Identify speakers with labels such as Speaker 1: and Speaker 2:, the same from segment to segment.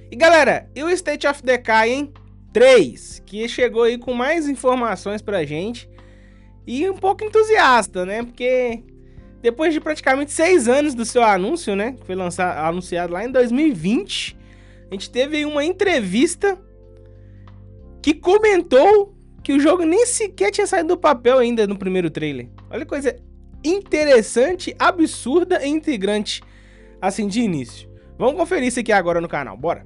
Speaker 1: E galera, e o State of Decay, hein? 3, que chegou aí com mais informações pra gente e um pouco entusiasta, né? Porque depois de praticamente 6 anos do seu anúncio, né? Que foi anunciado lá em 2020, a gente teve aí uma entrevista que comentou que o jogo nem sequer tinha saído do papel ainda no primeiro trailer. Olha que coisa interessante, absurda e integrante assim de início. Vamos conferir isso aqui agora no canal, bora!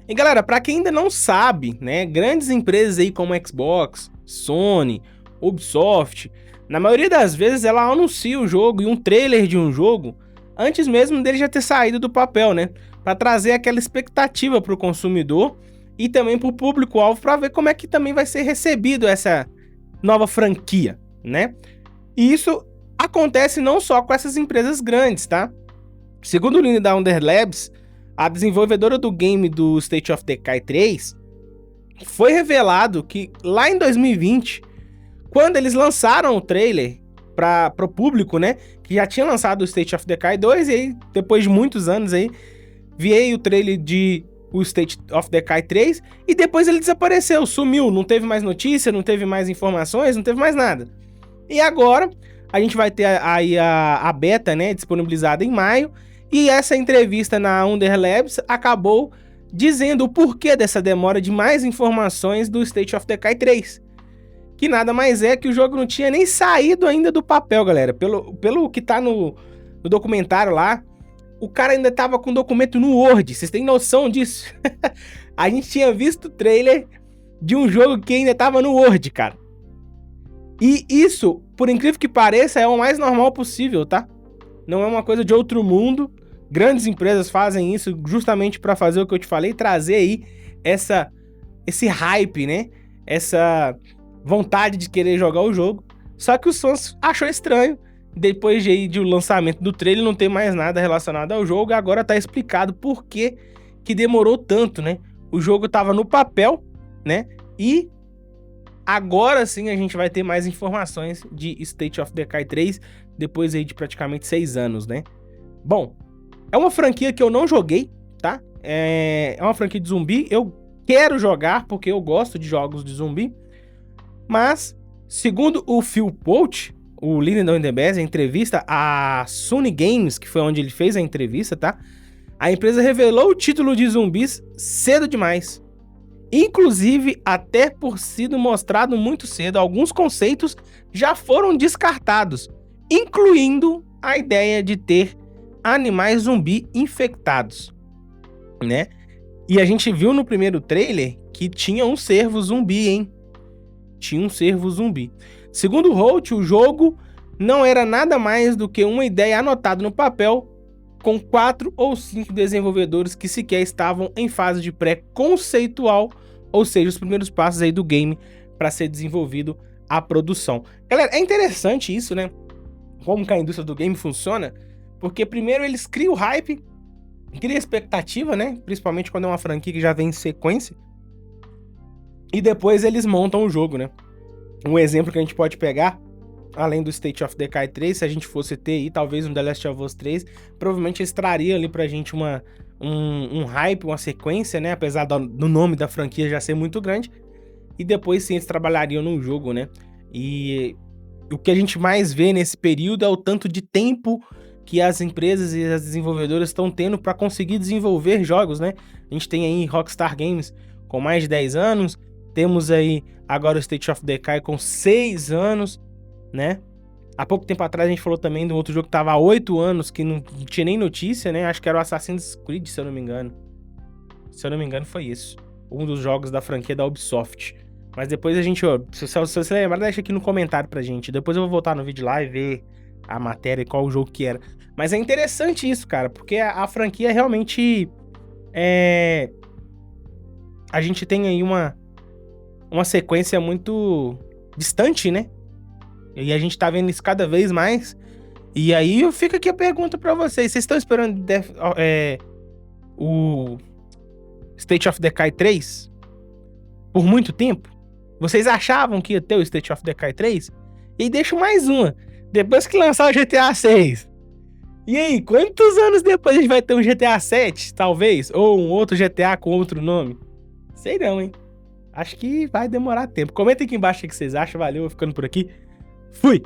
Speaker 1: E galera, para quem ainda não sabe, né, grandes empresas aí como Xbox, Sony, Ubisoft, na maioria das vezes ela anuncia o jogo e um trailer de um jogo antes mesmo dele já ter saído do papel, né, para trazer aquela expectativa para o consumidor e também para o público-alvo para ver como é que também vai ser recebido essa nova franquia, né? E isso acontece não só com essas empresas grandes, tá? Segundo o Lino da Under Labs, a desenvolvedora do game do State of Decay 3, foi revelado que lá em 2020, quando eles lançaram o trailer para o público, né, que já tinha lançado o State of Decay 2, e aí, depois de muitos anos aí, veio o trailer de o State of Decay 3, e depois ele desapareceu, sumiu, não teve mais notícia, não teve mais informações, não teve mais nada. E agora, a gente vai ter aí a beta, né, disponibilizada em maio, e essa entrevista na Under Labs acabou dizendo o porquê dessa demora de mais informações do State of Decay 3. Que nada mais é que o jogo não tinha nem saído ainda do papel, galera. Pelo que tá no documentário lá, o cara ainda tava com o documento no Word. Vocês têm noção disso? A gente tinha visto o trailer de um jogo que ainda tava no Word, cara. E isso, por incrível que pareça, é o mais normal possível, tá? Não é uma coisa de outro mundo. Grandes empresas fazem isso justamente para fazer o que eu te falei, trazer aí esse hype, né? Essa vontade de querer jogar o jogo. Só que os fãs achou estranho. Depois de o lançamento do trailer, não tem mais nada relacionado ao jogo. Agora tá explicado por que demorou tanto, né? O jogo tava no papel, né? E agora sim a gente vai ter mais informações de State of Decay 3, depois aí de praticamente 6 anos, né? Bom, é uma franquia que eu não joguei, tá? É uma franquia de zumbi, eu quero jogar porque eu gosto de jogos de zumbi, mas, segundo o Phil Poach, o líder da Underbase, a entrevista, a Sony Games, que foi onde ele fez a entrevista, tá? A empresa revelou o título de zumbis cedo demais. Inclusive, até por sido mostrado muito cedo, alguns conceitos já foram descartados, incluindo a ideia de ter animais zumbi infectados, né? E a gente viu no primeiro trailer que tinha um cervo zumbi, hein? Tinha um cervo zumbi. Segundo o Holt, o jogo não era nada mais do que uma ideia anotada no papel com 4 ou 5 desenvolvedores que sequer estavam em fase de pré-conceitual, ou seja, os primeiros passos aí do game para ser desenvolvido a produção. Galera, é interessante isso, né? Como que a indústria do game funciona, porque primeiro eles criam hype, criam expectativa, né? Principalmente quando é uma franquia que já vem em sequência, e depois eles montam o jogo, né? Um exemplo que a gente pode pegar, além do State of Decay 3, se a gente fosse ter aí, talvez um The Last of Us 3, provavelmente eles trariam ali pra gente um hype, uma sequência, né? Apesar do nome da franquia já ser muito grande. E depois sim eles trabalhariam num jogo, né? E o que a gente mais vê nesse período é o tanto de tempo que as empresas e as desenvolvedoras estão tendo para conseguir desenvolver jogos, né? A gente tem aí Rockstar Games com mais de 10 anos, temos aí agora o State of Decay com 6 anos, né? Há pouco tempo atrás a gente falou também de um outro jogo que tava há 8 anos, que não tinha nem notícia, né? Acho que era o Assassin's Creed, se eu não me engano. Se eu não me engano foi isso. Um dos jogos da franquia da Ubisoft. Mas depois a gente, ó, se você lembrar, deixa aqui no comentário pra gente. Depois eu vou voltar no vídeo lá e ver a matéria e qual o jogo que era. Mas é interessante isso, cara, porque a franquia realmente a gente tem aí uma sequência muito distante, né? E a gente tá vendo isso cada vez mais. E aí fica aqui a pergunta pra vocês. Vocês estão esperando o State of Decay 3 por muito tempo? Vocês achavam que ia ter o State of Decay 3? E deixo mais uma. Depois que lançar o GTA 6 E aí, quantos anos depois a gente vai ter um GTA 7, talvez? Ou um outro GTA com outro nome? Sei não, hein? Acho que vai demorar tempo. Comenta aqui embaixo o que vocês acham. Valeu, ficando por aqui. Fui!